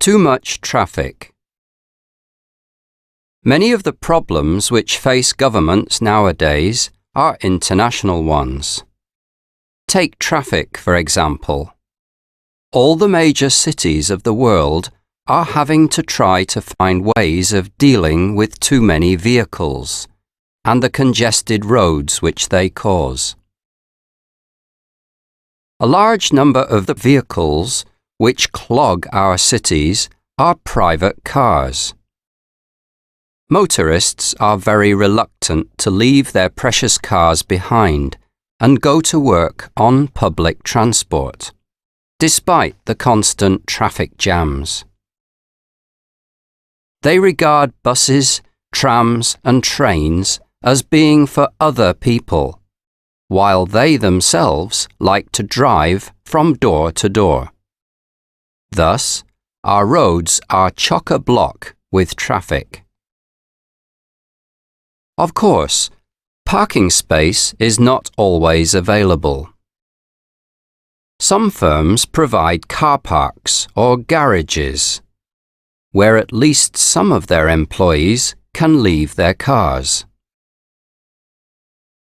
Too much traffic. Many of the problems which face governments nowadays are international ones. Take traffic, for example. All the major cities of the world are having to try to find ways of dealing with too many vehicles and the congested roads which they cause. A large number of the vehicles which clog our cities are private cars. Motorists are very reluctant to leave their precious cars behind and go to work on public transport, despite the constant traffic jams. They regard buses, trams and trains as being for other people, while they themselves like to drive from door to door. Thus, our roads are chock-a-block with traffic. Of course, parking space is not always available. Some firms provide car parks or garages, where at least some of their employees can leave their cars.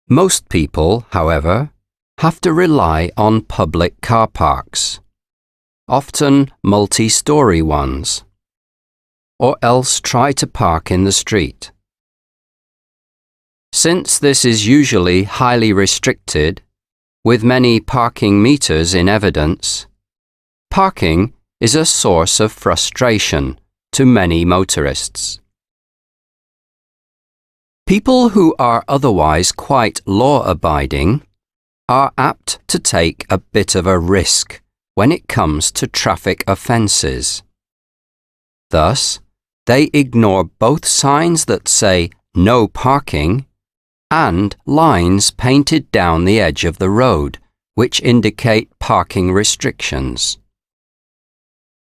Most people, however, have to rely on public car parks, often multi-story ones, or else try to park in the street. Since this is usually highly restricted, with many parking meters in evidence, parking is a source of frustration to many motorists. People who are otherwise quite law-abiding are apt to take a bit of a risk when it comes to traffic offences. Thus, they ignore both signs that say "no parking" and lines painted down the edge of the road, which indicate parking restrictions.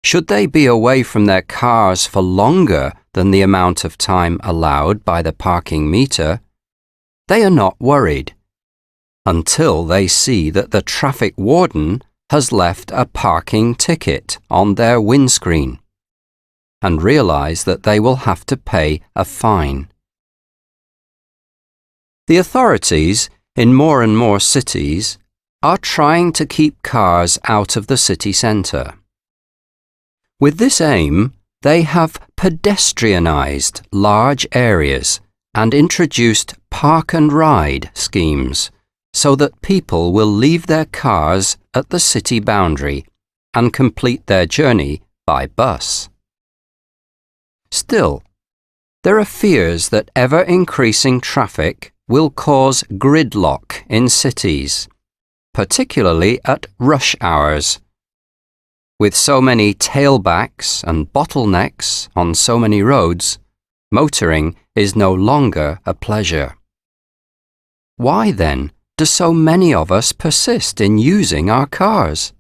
Should they be away from their cars for longer than the amount of time allowed by the parking meter, they are not worried, until they see that the traffic warden has left a parking ticket on their windscreen, and realize that they will have to pay a fine. The authorities in more and more cities are trying to keep cars out of the city centre. With this aim, they have pedestrianised large areas and introduced park and ride schemes so that people will leave their cars at the city boundary and complete their journey by bus. Still, there are fears that ever-increasing traffic will cause gridlock in cities, particularly at rush hours. With so many tailbacks and bottlenecks on so many roads, motoring is no longer a pleasure. Why then do so many of us persist in using our cars?